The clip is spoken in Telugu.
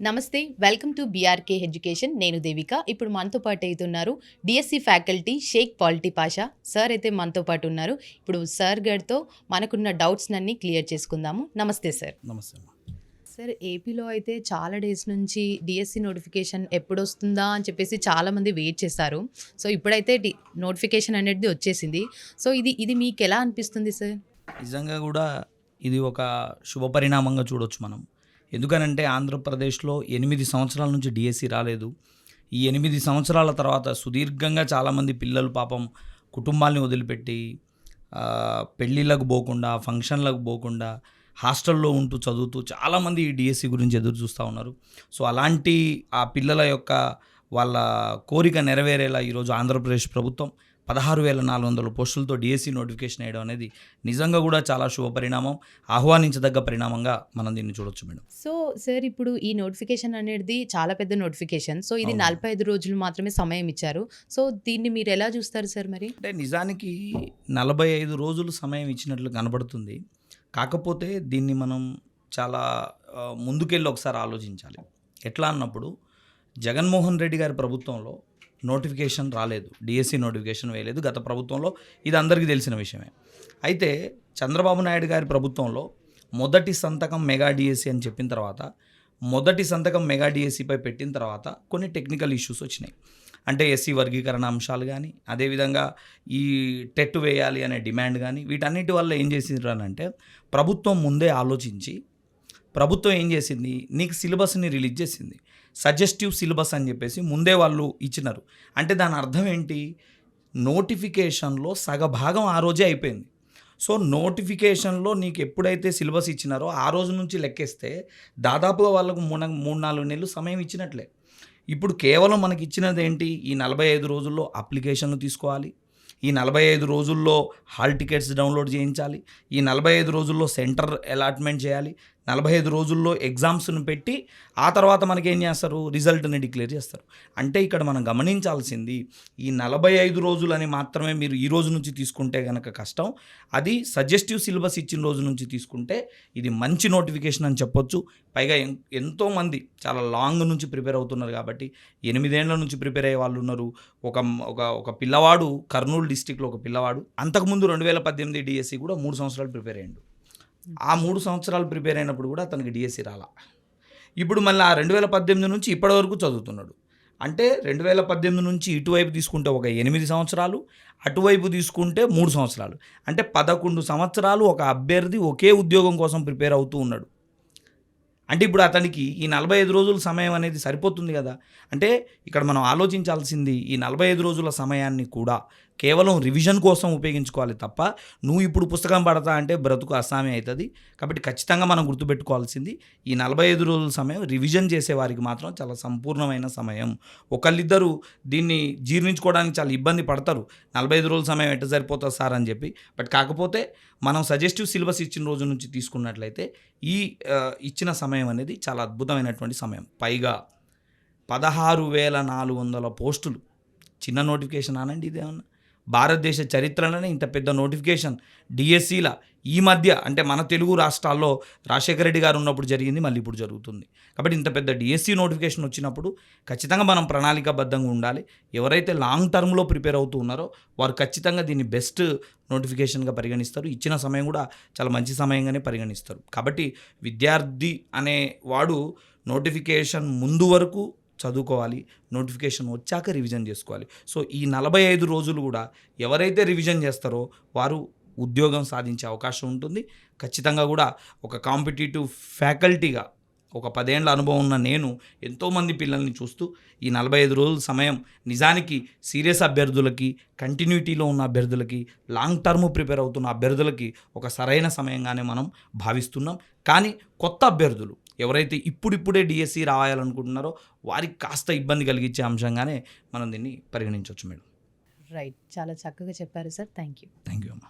నమస్తే. Welcome to BRK education. నేను దేవిక. ఇప్పుడు మనతో పాటు అయితున్నారు DSC faculty Shaik polity Pasha. Sir అయితే మనతో పాటు ఉన్నారు. ఇప్పుడు సార్ గారితో మనకున్న డౌట్స్‌నన్నీ క్లియర్ చేసుకుందాము. నమస్తే సార్. నమస్తే అమ్మా. సార్ ఏపీలో అయితే చాలా డేస్ నుంచి డీఎస్సీ నోటిఫికేషన్ ఎప్పుడొస్తుందా అని చెప్పేసి చాలామంది వెయిట్ చేశారు. సో ఇప్పుడైతే నోటిఫికేషన్ అనేది వచ్చేసింది. సో ఇది మీకెలా అనిపిస్తుంది సార్? నిజంగా కూడా ఇది ఒక శుభ పరిణామంగా చూడొచ్చు మనం. ఎందుకనంటే ఆంధ్రప్రదేశ్లో 8 సంవత్సరాల నుంచి డిఎస్సి రాలేదు. ఈ 8 సంవత్సరాల తర్వాత సుదీర్ఘంగా చాలామంది పిల్లలు పాపం కుటుంబాల్ని వదిలిపెట్టి పెళ్ళిళ్ళకు పోకుండా, ఫంక్షన్లకు పోకుండా, హాస్టల్లో ఉంటూ చదువుతూ చాలామంది ఈ డిఎస్సి గురించి ఎదురు చూస్తూ ఉన్నారు. సో అలాంటి ఆ పిల్లల యొక్క వాళ్ళ కోరిక నెరవేరేలా ఈరోజు ఆంధ్రప్రదేశ్ ప్రభుత్వం 16,400 పోస్టులతో డిఎస్సి నోటిఫికేషన్ వేయడం అనేది నిజంగా కూడా చాలా శుభ పరిణామం, ఆహ్వానించదగ్గ పరిణామంగా మనం దీన్ని చూడొచ్చు మేడం. సో సార్ ఇప్పుడు ఈ నోటిఫికేషన్ అనేది చాలా పెద్ద నోటిఫికేషన్. సో ఇది 45 రోజులు మాత్రమే సమయం ఇచ్చారు. సో దీన్ని మీరు ఎలా చూస్తారు సార్ మరి? అంటే నిజానికి 45 రోజులు సమయం ఇచ్చినట్లు కనబడుతుంది. కాకపోతే దీన్ని మనం చాలా ముందుకెళ్ళి ఒకసారి ఆలోచించాలి. ఎట్లా అన్నప్పుడు జగన్మోహన్ రెడ్డి గారి ప్రభుత్వంలో నోటిఫికేషన్ రాలేదు, డిఎస్సి నోటిఫికేషన్ వేయలేదు. గత ప్రభుత్వంలో ఇది అందరికీ తెలిసిన విషయమే. అయితే చంద్రబాబు నాయుడు గారి ప్రభుత్వంలో మొదటి సంతకం మెగా డిఎస్సి అని చెప్పిన తర్వాత, మొదటి సంతకం మెగా డిఎస్సిపై పెట్టిన తర్వాత కొన్ని టెక్నికల్ ఇష్యూస్ వచ్చినాయి. అంటే ఎస్సీ వర్గీకరణ అంశాలు కానీ, అదేవిధంగా ఈ టెట్ వేయాలి అనే డిమాండ్ కానీ, వీటన్నిటి వల్ల ఏం చేసిండ్రనంటే ప్రభుత్వం ముందే ఆలోచించి ప్రభుత్వం ఏం చేసింది, నీకు సిలబస్ని రిలీజ్ చేసింది. సజెస్టివ్ సిలబస్ అని చెప్పేసి ముందే వాళ్ళు ఇచ్చినారు. అంటే దాని అర్థం ఏంటి, నోటిఫికేషన్లో సగభాగం ఆ రోజే అయిపోయింది. సో నోటిఫికేషన్లో నీకు ఎప్పుడైతే సిలబస్ ఇచ్చినారో ఆ రోజు నుంచి లెక్కేస్తే దాదాపుగా వాళ్ళకు 3-4 నెలలు సమయం ఇచ్చినట్లే. ఇప్పుడు కేవలం మనకి ఇచ్చినది ఏంటి, ఈ 45 రోజుల్లో అప్లికేషన్లు తీసుకోవాలి, ఈ 45 రోజుల్లో హాల్ టికెట్స్ డౌన్లోడ్ చేయించాలి, ఈ 45 రోజుల్లో సెంటర్ అలాట్మెంట్ చేయాలి, 45 రోజుల్లో ఎగ్జామ్స్ను పెట్టి ఆ తర్వాత మనకేం చేస్తారు, రిజల్ట్ని డిక్లేర్ చేస్తారు. అంటే ఇక్కడ మనం గమనించాల్సింది, ఈ 45 రోజులని మాత్రమే మీరు ఈ రోజు నుంచి తీసుకుంటే కనుక కష్టం. అది సజెస్టివ్ సిలబస్ ఇచ్చిన రోజు నుంచి తీసుకుంటే ఇది మంచి నోటిఫికేషన్ అని చెప్పొచ్చు. పైగా ఎంతోమంది చాలా లాంగ్ నుంచి ప్రిపేర్ అవుతున్నారు కాబట్టి, 8 ఏళ్ల నుంచి ప్రిపేర్ అయ్యే వాళ్ళు ఉన్నారు. ఒక పిల్లవాడు కర్నూలు డిస్టిక్లో ఒక పిల్లవాడు అంతకుముందు 2018 డిఎస్సి కూడా 3 సంవత్సరాలు ప్రిపేర్ అయ్యాడు. ఆ 3 సంవత్సరాలు ప్రిపేర్ అయినప్పుడు కూడా అతనికి డిఎస్సి రాలా. ఇప్పుడు మళ్ళీ ఆ 2018 నుంచి ఇప్పటి వరకు చదువుతున్నాడు. అంటే 2018 నుంచి ఇటువైపు తీసుకుంటే ఒక 8 సంవత్సరాలు, అటువైపు తీసుకుంటే 3 సంవత్సరాలు, అంటే 11 సంవత్సరాలు ఒక అభ్యర్థి ఒకే ఉద్యోగం కోసం ప్రిపేర్ అవుతూ ఉన్నాడు. అంటే ఇప్పుడు అతనికి ఈ 45 రోజుల సమయం అనేది సరిపోతుంది కదా. అంటే ఇక్కడ మనం ఆలోచించాల్సింది, ఈ 45 రోజుల సమయాన్ని కూడా కేవలం రివిజన్ కోసం ఉపయోగించుకోవాలి తప్ప, నువ్వు ఇప్పుడు పుస్తకం పడతా అంటే బ్రతుకు అస్సామీ అవుతుంది. కాబట్టి ఖచ్చితంగా మనం గుర్తుపెట్టుకోవాల్సింది, ఈ 45 రోజుల సమయం రివిజన్ చేసేవారికి మాత్రం చాలా సంపూర్ణమైన సమయం. ఒకళ్ళిద్దరూ దీన్ని జీర్ణించుకోవడానికి చాలా ఇబ్బంది పడతారు, 45 రోజుల సమయం ఎట్ట సరిపోతుంది సార్ అని చెప్పి. బట్ కాకపోతే మనం సజెస్టివ్ సిలబస్ ఇచ్చిన రోజు నుంచి తీసుకున్నట్లయితే ఈ ఇచ్చిన సమయం అనేది చాలా అద్భుతమైనటువంటి సమయం. పైగా 16,400 పోస్టులు, చిన్న నోటిఫికేషన్ అనండి ఇదేమన్నా. భారతదేశ చరిత్రలోనే ఇంత పెద్ద నోటిఫికేషన్ డిఎస్సిల ఈ మధ్య, అంటే మన తెలుగు రాష్ట్రాల్లో రాజశేఖర రెడ్డి గారు ఉన్నప్పుడు జరిగింది, మళ్ళీ ఇప్పుడు జరుగుతుంది. కాబట్టి ఇంత పెద్ద డిఎస్సి నోటిఫికేషన్ వచ్చినప్పుడు ఖచ్చితంగా మనం ప్రణాళికాబద్ధంగా ఉండాలి. ఎవరైతే లాంగ్ టర్మ్లో ప్రిపేర్ అవుతూ ఉన్నారో వారు ఖచ్చితంగా దీన్ని బెస్ట్ నోటిఫికేషన్గా పరిగణిస్తారు. ఇచ్చిన సమయం కూడా చాలా మంచి సమయంగానే పరిగణిస్తారు. కాబట్టి విద్యార్థి అనేవాడు నోటిఫికేషన్ ముందు వరకు చదువుకోవాలి, నోటిఫికేషన్ వచ్చాక రివిజన్ చేసుకోవాలి. సో ఈ 45 రోజులు కూడా ఎవరైతే రివిజన్ చేస్తారో వారు ఉద్యోగం సాధించే అవకాశం ఉంటుంది. ఖచ్చితంగా కూడా ఒక కాంపిటేటివ్ ఫ్యాకల్టీగా ఒక 10 ఏళ్ల అనుభవం ఉన్న నేను ఎంతోమంది పిల్లల్ని చూస్తూ ఈ 45 రోజుల సమయం నిజానికి సీరియస్ అభ్యర్థులకి, కంటిన్యూటీలో ఉన్న అభ్యర్థులకి, లాంగ్ టర్మ్ ప్రిపేర్ అవుతున్న అభ్యర్థులకి ఒక సరైన సమయంగానే మనం భావిస్తున్నాం. కానీ కొత్త అభ్యర్థులు ఎవరైతే ఇప్పుడిప్పుడే డిఎస్సి రాయాలనుకుంటున్నారో వారికి కాస్త ఇబ్బంది కలిగించే అంశంగానే మనం దీన్ని పరిగణించవచ్చు మేడం. రైట్. చాలా చక్కగా చెప్పారు సార్. థ్యాంక్ యూ అమ్మా.